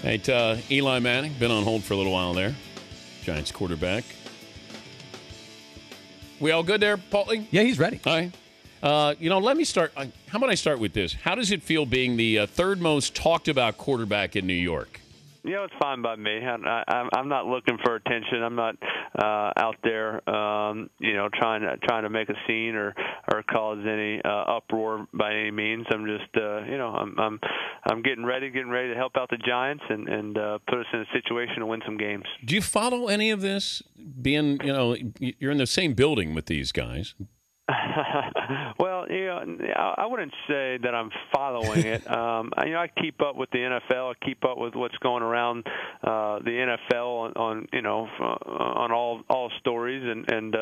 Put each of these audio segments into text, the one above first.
Hey, Eli Manning, been on hold for a little while there. Giants quarterback. We all good there, Paulie? Yeah, he's ready. All right. Let me start. How about I start with this? How does it feel being the third most talked about quarterback in New York? It's fine by me. I'm not looking for attention. I'm not out there, trying to make a scene or cause any uproar by any means. I'm just, I'm getting ready to help out the Giants and put us in a situation to win some games. Do you follow any of this? Being, you're in the same building with these guys. Well, I wouldn't say that I'm following it. I keep up with the NFL. I keep up with what's going around the NFL on all stories, and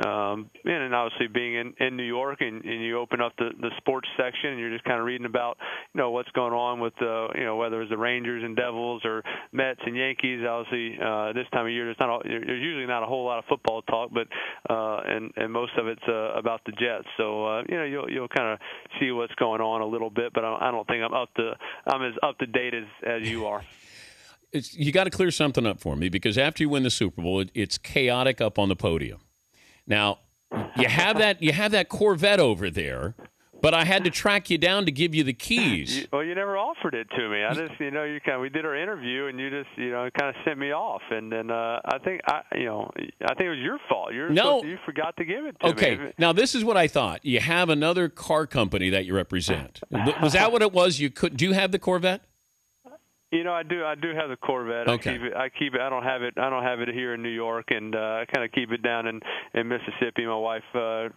obviously being in New York, and you open up the sports section, and you're just kind of reading about what's going on with whether it's the Rangers and Devils or Mets and Yankees. Obviously, this time of year there's usually not a whole lot of football talk, but and most of it's about the Jets. So you'll kind of see what's going on a little bit, but I don't think I'm as up to date as you are. You got to clear something up for me, because after you win the Super Bowl, it's chaotic up on the podium. Now you have that Corvette over there, but I had to track you down to give you the keys. Well, you never offered it to me. I just, we did our interview, and you just, kind of sent me off, and then I think it was your fault. You forgot to give it to me. Okay, now this is what I thought. You have another car company that you represent. Was that what it was? Do you have the Corvette? I do have the Corvette. Okay. I keep it. I don't have it here in New York, and I kind of keep it down in Mississippi. My wife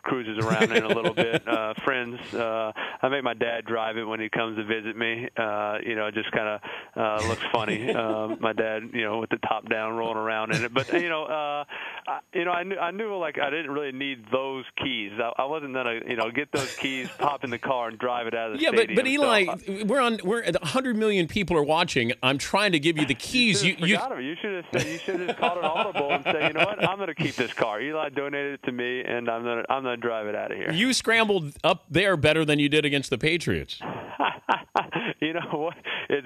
cruises around in a little bit. Friends, I make my dad drive it when he comes to visit me. It just kind of looks funny. My dad, with the top down, rolling around in it. But I knew like I didn't really need those keys. I wasn't gonna get those keys, pop in the car, and drive it out of the stadium. But Eli, we're 100 million people are watching. I'm trying to give you the keys. You should have just called an audible and said, you know what, I'm going to keep this car. Eli donated it to me, and I'm going to drive it out of here. You scrambled up there better than you did against the Patriots. You know what? You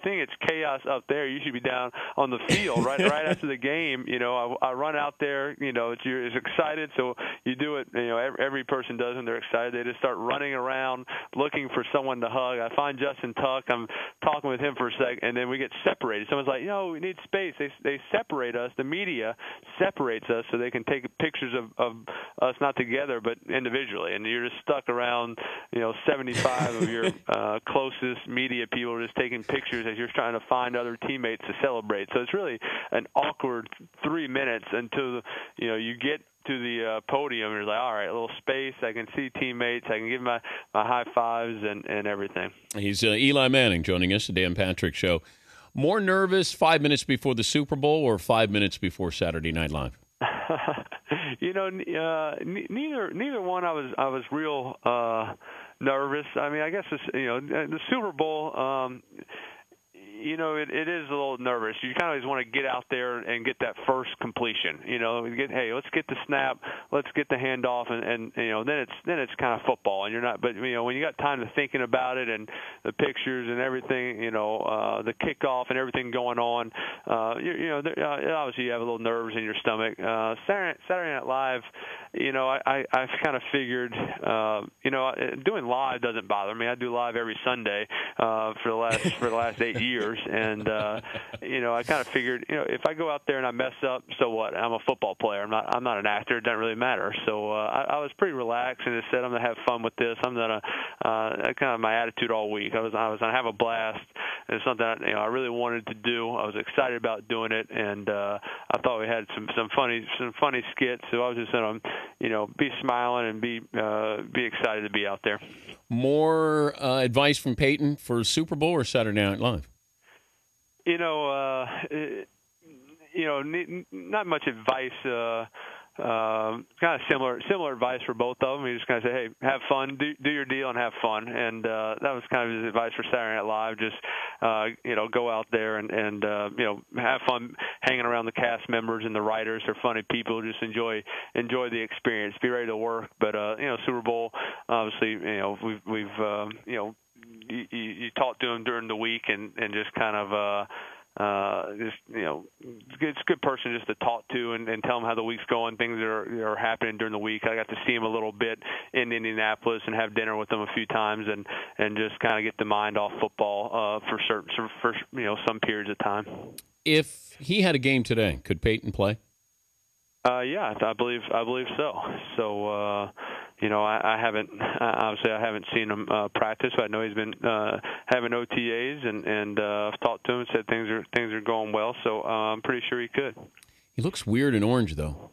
think it's chaos up there? You should be down on the field right after the game. I run out there. It's excited, so you do it. Every person does when they're excited. They just start running around looking for someone to hug. I find Justin Tuck. I'm talking with him for a sec, and then we get separated. Someone's like, we need space. They separate us. The media separates us so they can take pictures of us not together but individually, and you're just stuck around 75 of your closest media people are just taking pictures as you're trying to find other teammates to celebrate. So it's really an awkward 3 minutes until you get to the podium, and you're like, all right, a little space. I can see teammates. I can give my high fives and everything. He's Eli Manning joining us, the Dan Patrick Show. More nervous 5 minutes before the Super Bowl or 5 minutes before Saturday Night Live? Neither one. I was real nervous. I mean, I guess the Super Bowl. It is a little nervous. You kind of always want to get out there and get that first completion. Let's get the snap, let's get the handoff, and then it's kind of football, and you're not. But when you got time to thinking about it and the pictures and everything, the kickoff and everything going on, obviously you have a little nerves in your stomach. Saturday Night Live, I've kind of figured, doing live doesn't bother me. I do live every Sunday for the last 8 years. And I kind of figured, if I go out there and I mess up, so what? I'm a football player. I'm not an actor. It doesn't really matter. So I was pretty relaxed and just said, I'm gonna have fun with this. I'm gonna kind of my attitude all week. I was gonna have a blast. And it's something I really wanted to do. I was excited about doing it, and I thought we had some funny skits. So I was just gonna be smiling and be excited to be out there. More advice from Peyton for Super Bowl or Saturday Night Live? Not much advice. Kind of similar advice for both of them. He just kind of say, hey, have fun, do your deal, and have fun. And that was kind of his advice for Saturday Night Live. Just go out there and have fun hanging around the cast members and the writers. They're funny people. Just enjoy the experience. Be ready to work. But Super Bowl, obviously, we've you talk to him during the week and just kind of just it's a good person just to talk to and tell him how the week's going, things that are happening during the week. I got to see him a little bit in Indianapolis and have dinner with him a few times and just kind of get the mind off football for some periods of time. If he had a game today, could Peyton play? Yeah, I believe so. So I haven't seen him practice, but I know he's been having OTAs and I've talked to him and said things are going well. So I'm pretty sure he could. He looks weird in orange, though.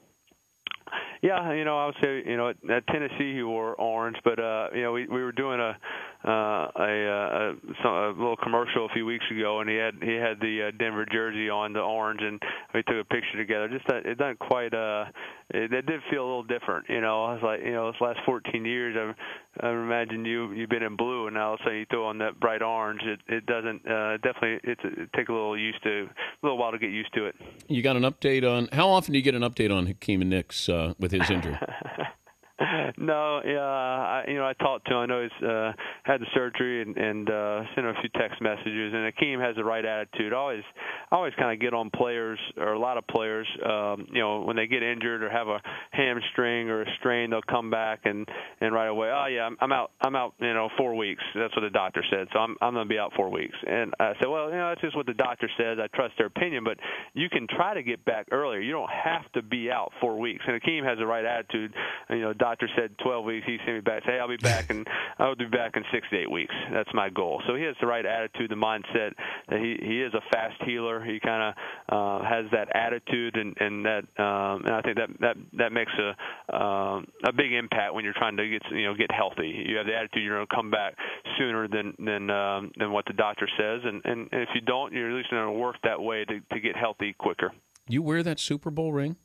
Yeah, I would say at Tennessee he wore orange, but we were doing a little commercial a few weeks ago, and he had the Denver jersey on, the orange, and we took a picture together. Just that it doesn't quite it did feel a little different. I was like, this last 14 years I imagine you've been in blue, and now all of a sudden you throw on that bright orange. It doesn't definitely it takes a little while to get used to it. You got an update on how often do you get an update on Hakeem Nicks with his injury? No, yeah, I talked to him. I know he's had the surgery and sent him a few text messages. And Hakeem has the right attitude. I always kind of get on players, or a lot of players. When they get injured or have a hamstring or a strain, they'll come back and right away. Oh yeah, I'm out. 4 weeks. That's what the doctor said. So I'm going to be out 4 weeks. And I said, well, that's just what the doctor says. I trust their opinion, but you can try to get back earlier. You don't have to be out 4 weeks. And Hakeem has the right attitude. Doctor said 12 weeks. He sent me back. Say, hey, I'll be back, and I'll be back in 6 to 8 weeks. That's my goal. So he has the right attitude, the mindset that he is a fast healer. He kind of has that attitude, and I think that makes a big impact when you're trying to get healthy. You have the attitude you're going to come back sooner than what the doctor says, and if you don't, you're at least going to work that way to get healthy quicker. You wear that Super Bowl ring?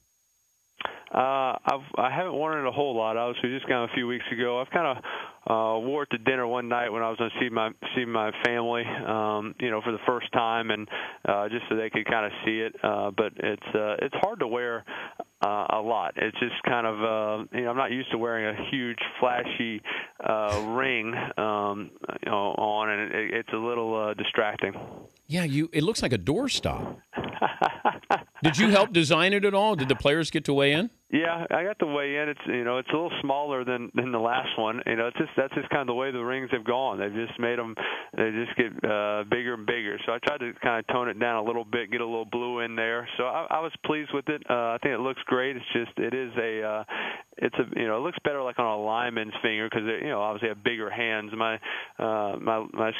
I haven't worn it a whole lot. Obviously, just kind of a few weeks ago. I've kind of wore it to dinner one night when I was going to see my family, for the first time, and just so they could kind of see it. But it's hard to wear a lot. It's just kind of I'm not used to wearing a huge flashy ring on, and it's a little distracting. Yeah, it looks like a doorstop. Did you help design it at all? Did the players get to weigh in? Yeah, I got to weigh in. It's it's a little smaller than the last one. That's just kind of the way the rings have gone. They've just made them. They just get bigger and bigger. So I tried to kind of tone it down a little bit, get a little blue in there. So I was pleased with it. I think it looks great. It's just it looks better like on a lineman's finger because they obviously have bigger hands. My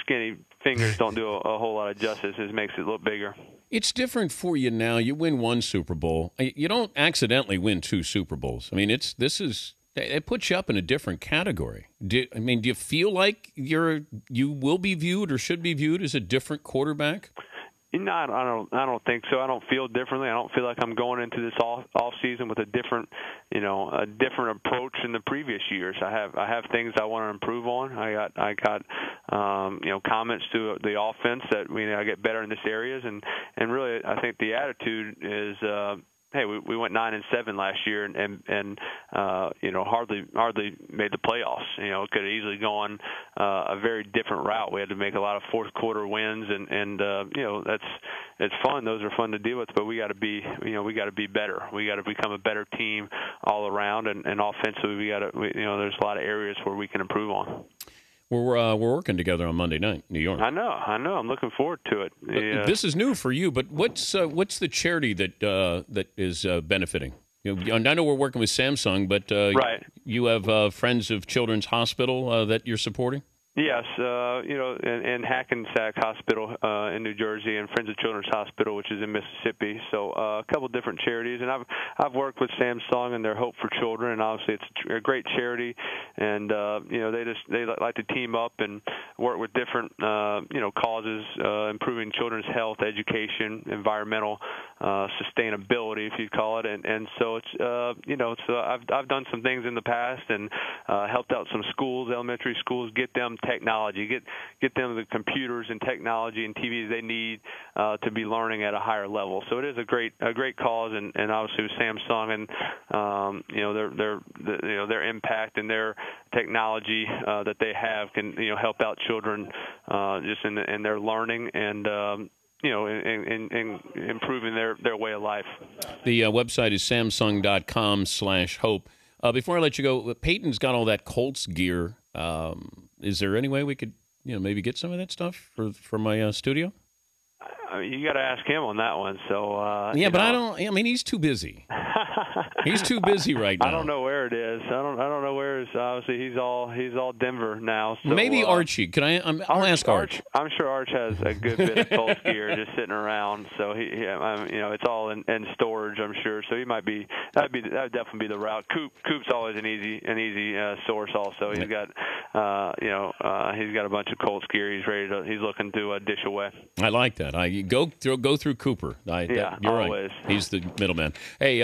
skinny fingers don't do a whole lot of justice. It makes it look bigger. It's different for you now. You win one Super Bowl. You don't accidentally win two Super Bowls. I mean, it puts you up in a different category. Do you feel like you will be viewed or should be viewed as a different quarterback? No, I don't think so. I don't feel differently. I don't feel like I'm going into this off season with a different approach than the previous years. I have things I want to improve on. I got comments to the offense that I get better in this areas, and really I think the attitude is. Hey, we went 9-7 last year, and hardly made the playoffs. It could have easily gone a very different route. We had to make a lot of fourth quarter wins, and it's fun. Those are fun to deal with, but we got to be better. We got to become a better team all around, and offensively there's a lot of areas where we can improve on. We're working together on Monday night, New York. I know. I'm looking forward to it. Yeah. This is new for you, but what's the charity that is benefiting? I know we're working with Samsung, but right. You have Friends of Children's Hospital that you're supporting? Yes, and Hackensack Hospital in New Jersey, and Friends of Children's Hospital, which is in Mississippi. So a couple different charities, and I've worked with Samsung and their Hope for Children, and obviously it's a great charity, and they like to team up and work with different causes, improving children's health, education, environmental sustainability, if you'd call it, and so it's I've done some things in the past and helped out some schools, elementary schools, get them technology, get them the computers and technology and TVs they need to be learning at a higher level. So it is a great cause, and obviously with Samsung and their impact and their technology that they have can help out children just in their learning and in improving their way of life. The website is Samsung.com/hope. Before I let you go, Peyton's got all that Colts gear. Is there any way we could, maybe get some of that stuff for my studio? You got to ask him on that one. So but I don't. I mean, he's too busy. He's too busy right now. I don't know where it is. I don't know where it's. Obviously, he's all Denver now. So, maybe Archie. Could I? I'll ask Arch. I'm sure Arch has a good bit of Colts gear just sitting around. So it's all in storage. I'm sure. So he might be. That would definitely be the route. Coop's always an easy source. Also, he's got he's got a bunch of Colts gear. He's looking to dish away. I like that. Go through Cooper. You're always. Right. He's the middleman. Hey,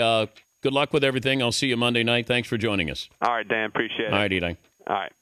good luck with everything. I'll see you Monday night. Thanks for joining us. All right, Dan. Appreciate it. All right, Edie. All right.